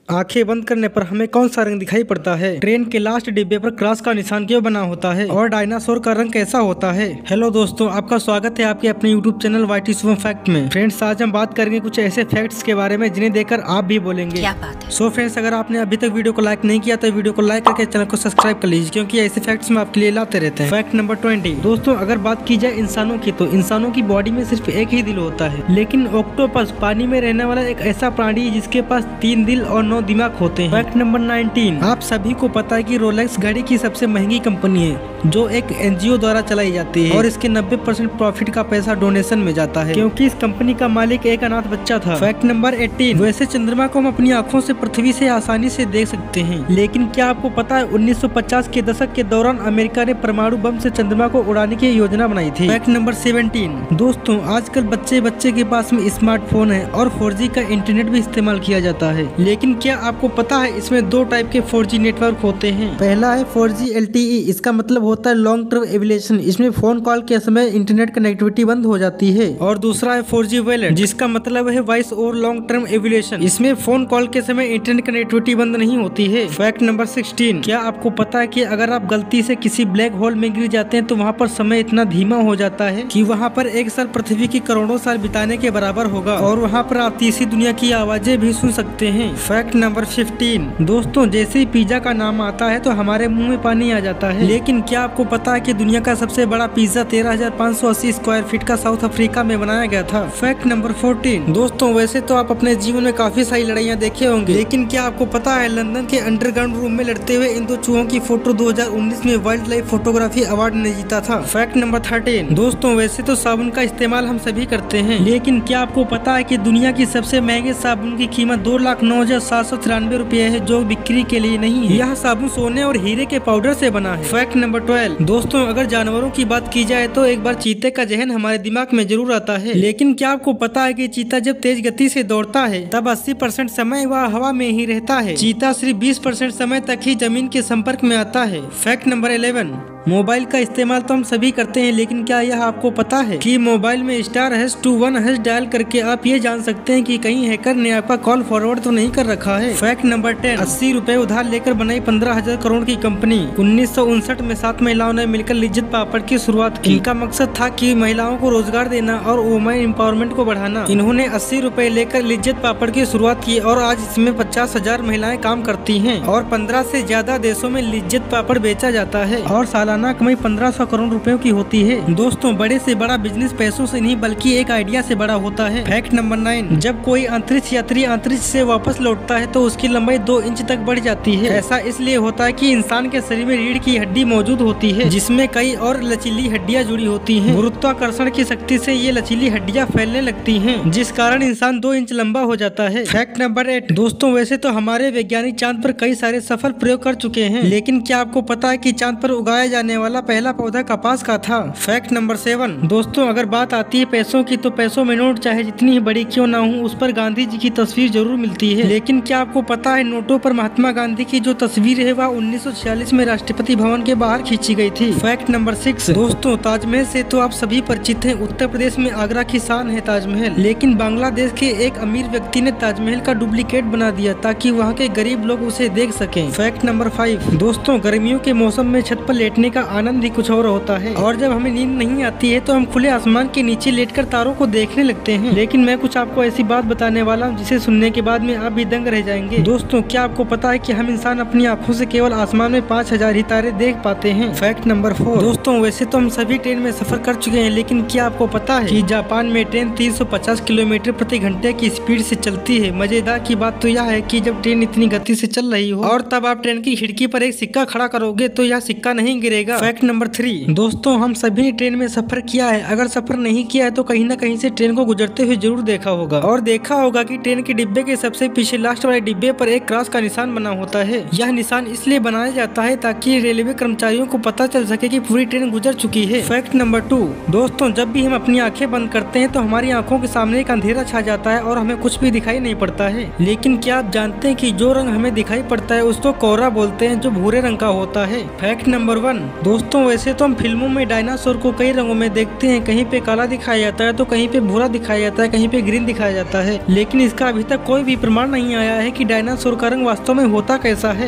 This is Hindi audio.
आंखें बंद करने पर हमें कौन सा रंग दिखाई पड़ता है? ट्रेन के लास्ट डिब्बे पर क्रॉस का निशान क्यों बना होता है? और डायनासोर का रंग कैसा होता है? हेलो दोस्तों, आपका स्वागत है आपके अपने YouTube channel YT super fact में। फ्रेंड्स, आज हम बात करेंगे कुछ ऐसे फैक्ट्स के बारे में जिन्हें देखकर आप भी बोलेंगे क्या बात है। सो फ्रेंड्स, अगर आपने अभी तक वीडियो को लाइक नहीं किया तो वीडियो को लाइक करके चैनल को सब्सक्राइब कर लीजिए, क्योंकि ऐसे फैक्ट्स हम आपके लिए लाते रहते हैं। Fact number 20। दोस्तों, अगर बात की जाए इंसानों की तो इंसानों की बॉडी में सिर्फ एक ही दिल होता है, लेकिन ऑक्टोपस पानी में रहने वाला एक ऐसा प्राणी है जिसके पास 3 दिल और 9 दिमाग होते हैं। Fact number 19। आप सभी को पता है कि रोलेक्स घड़ी की सबसे महंगी कंपनी है, जो एक एनजीओ द्वारा चलाई जाती है, और इसके 90% प्रॉफिट का पैसा डोनेशन में जाता है, क्योंकि इस कंपनी का मालिक एक अनाथ बच्चा था। Fact number 18। वैसे चंद्रमा को हम अपनी आँखों से पृथ्वी से आसानी से देख सकते हैं, लेकिन क्या आपको पता है 1950 के दशक के दौरान अमेरिका ने परमाणु बम से चंद्रमा को उड़ाने की योजना बनाई थी। Fact number 17। दोस्तों, आजकल बच्चे के पास में स्मार्टफोन है और 4G का इंटरनेट भी इस्तेमाल किया जाता है, लेकिन क्या आपको पता है इसमें 2 टाइप के 4G नेटवर्क होते हैं। पहला है 4G LTE, इसका मतलब होता है लॉन्ग टर्म एविलेशन, इसमें फोन कॉल के समय इंटरनेट कनेक्टिविटी बंद हो जाती है। और दूसरा है 4G वायलेट, जिसका मतलब है वॉइस और लॉन्ग टर्म एविलेशन, इसमें फोन कॉल के समय इंटरनेट कनेक्टिविटी बंद नहीं होती है। Fact number 16। क्या आपको पता है कि अगर आप गलती से किसी ब्लैक होल में गिर जाते हैं तो वहाँ पर समय इतना धीमा हो जाता है कि वहाँ पर 1 साल पृथ्वी की करोड़ों साल बिताने के बराबर होगा, और वहाँ पर आप तीसरी दुनिया की आवाजें भी सुन सकते हैं। Fact number 15। दोस्तों, जैसे ही पिज्जा का नाम आता है तो हमारे मुंह में पानी आ जाता है, लेकिन क्या आपको पता है कि दुनिया का सबसे बड़ा पिज्जा 13,580 स्क्वायर फीट का साउथ अफ्रीका में बनाया गया था। Fact number 14। दोस्तों, वैसे तो आप अपने जीवन में काफी सारी लड़ाइयाँ देखे होंगे, लेकिन क्या आपको पता है लंदन के अंडरग्राउंड रूम में लड़ते हुए इन 2 चूहों की फोटो 2019 में वाइल्ड लाइफ फोटोग्राफी अवार्ड ने जीता था। Fact number 13। दोस्तों, वैसे तो साबुन का इस्तेमाल हम सभी करते हैं, लेकिन क्या आपको पता है कि दुनिया की सबसे महंगे साबुन की कीमत 2,09,793 रुपए है, जो बिक्री के लिए नहीं है। यह साबुन सोने और हीरे के पाउडर से बना है। Fact number 12। दोस्तों, अगर जानवरों की बात की जाए तो एक बार चीते का जहन हमारे दिमाग में जरूर आता है, लेकिन क्या आपको पता है कि चीता जब तेज गति से दौड़ता है तब 80% समय वह हवा में ही रहता है। चीता सिर्फ 20% समय तक ही जमीन के संपर्क में आता है। Fact number 11। मोबाइल का इस्तेमाल तो हम सभी करते हैं, लेकिन क्या यह आपको पता है कि मोबाइल में *21# डायल करके आप ये जान सकते हैं कि कहीं हैकर ने आपका कॉल फॉरवर्ड तो नहीं कर रखा है। Fact number 10। 80 रुपए उधार लेकर बनाई 15,000 करोड़ की कंपनी 1959 में 7 महिलाओं ने मिलकर लिज्जत पापड़ की शुरुआत की। इनका मकसद था कि महिलाओं को रोजगार देना और वुमेन एम्पावरमेंट को बढ़ाना। इन्होंने 80 रुपए लेकर लिज्जत पापड़ की शुरुआत की और आज इसमें 50,000 महिलाएं काम करती हैं और 15 से ज्यादा देशों में लिज्जत पापड़ बेचा जाता है और सालाना कमाई 1500 करोड़ रुपयों की होती है। दोस्तों, बड़े से बड़ा बिजनेस पैसों से नहीं बल्कि एक आइडिया से बड़ा होता है। Fact number 9। जब कोई अंतरिक्ष यात्री अंतरिक्ष से वापस लौटता है तो उसकी लंबाई 2 इंच तक बढ़ जाती है। ऐसा इसलिए होता है कि इंसान के शरीर में रीढ़ की हड्डी मौजूद होती है, जिसमें कई और लचीली हड्डियां जुड़ी होती हैं। गुरुत्वाकर्षण की शक्ति से ये लचीली हड्डियां फैलने लगती हैं, जिस कारण इंसान 2 इंच लंबा हो जाता है। Fact number 8। दोस्तों, वैसे तो हमारे वैज्ञानिक चांद पर कई सारे सफल प्रयोग कर चुके हैं, लेकिन क्या आपको पता है कि चांद पर उगाया जाने वाला पहला पौधा कपास का था। Fact number 7। दोस्तों, अगर बात आती है पैसों की तो पैसों में नोट चाहे जितनी ही बड़ी क्यों ना हो, उस पर गांधी जी की तस्वीर जरूर मिलती है, लेकिन क्या आपको पता है नोटों पर महात्मा गांधी की जो तस्वीर है वह 1946 में राष्ट्रपति भवन के बाहर खींची गई थी। Fact number 6। दोस्तों, ताजमहल से तो आप सभी परिचित हैं। उत्तर प्रदेश में आगरा की शान है ताजमहल, लेकिन बांग्लादेश के एक अमीर व्यक्ति ने ताजमहल का डुप्लीकेट बना दिया ताकि वहाँ के गरीब लोग उसे देख सकें। Fact number 5। दोस्तों, गर्मियों के मौसम में छत पर लेटने का आनंद ही कुछ और होता है, और जब हमें नींद नहीं आती है तो हम खुले आसमान के नीचे लेटकर तारों को देखने लगते हैं। लेकिन मैं कुछ आपको ऐसी बात बताने वाला हूँ जिसे सुनने के बाद में आप भी दंग रह जाएंगे। दोस्तों, क्या आपको पता है कि हम इंसान अपनी आँखों से केवल आसमान में 5000 ही तारे देख पाते हैं। Fact number 4। दोस्तों, वैसे तो हम सभी ट्रेन में सफर कर चुके हैं, लेकिन क्या आपको पता है कि जापान में ट्रेन 350 किलोमीटर प्रति घंटे की स्पीड से चलती है। मजेदार की बात तो यह है कि जब ट्रेन इतनी गति से चल रही हो और तब आप ट्रेन की खिड़की पर एक सिक्का खड़ा करोगे तो यह सिक्का नहीं गिरेगा। Fact number 3। दोस्तों, हम सभी ने ट्रेन में सफर किया है। अगर सफर नहीं किया है तो कहीं न कहीं से ट्रेन को गुजरते हुए जरूर देखा होगा, और देखा होगा कि ट्रेन के डिब्बे के सबसे पीछे लास्ट वाले डिब्बे पर एक क्रॉस का निशान बना होता है। यह निशान इसलिए बनाया जाता है ताकि रेलवे कर्मचारियों को पता चल सके कि पूरी ट्रेन गुजर चुकी है। Fact number 2। दोस्तों, जब भी हम अपनी आंखें बंद करते हैं तो हमारी आंखों के सामने एक अंधेरा छा जाता है और हमें कुछ भी दिखाई नहीं पड़ता है, लेकिन क्या आप जानते हैं कि जो रंग हमें दिखाई पड़ता है उसको कोहरा बोलते हैं, जो भूरे रंग का होता है। Fact number 1। दोस्तों वैसे तो हम फिल्मों में डायनासोर को कई रंगों में देखते हैं, कहीं पे काला दिखाया जाता है तो कहीं पे भूरा दिखाया जाता है, कहीं पे ग्रीन दिखाया जाता है, लेकिन इसका अभी तक कोई भी प्रमाण नहीं आया है कि डायनासोर का रंग वास्तव में होता कैसा है।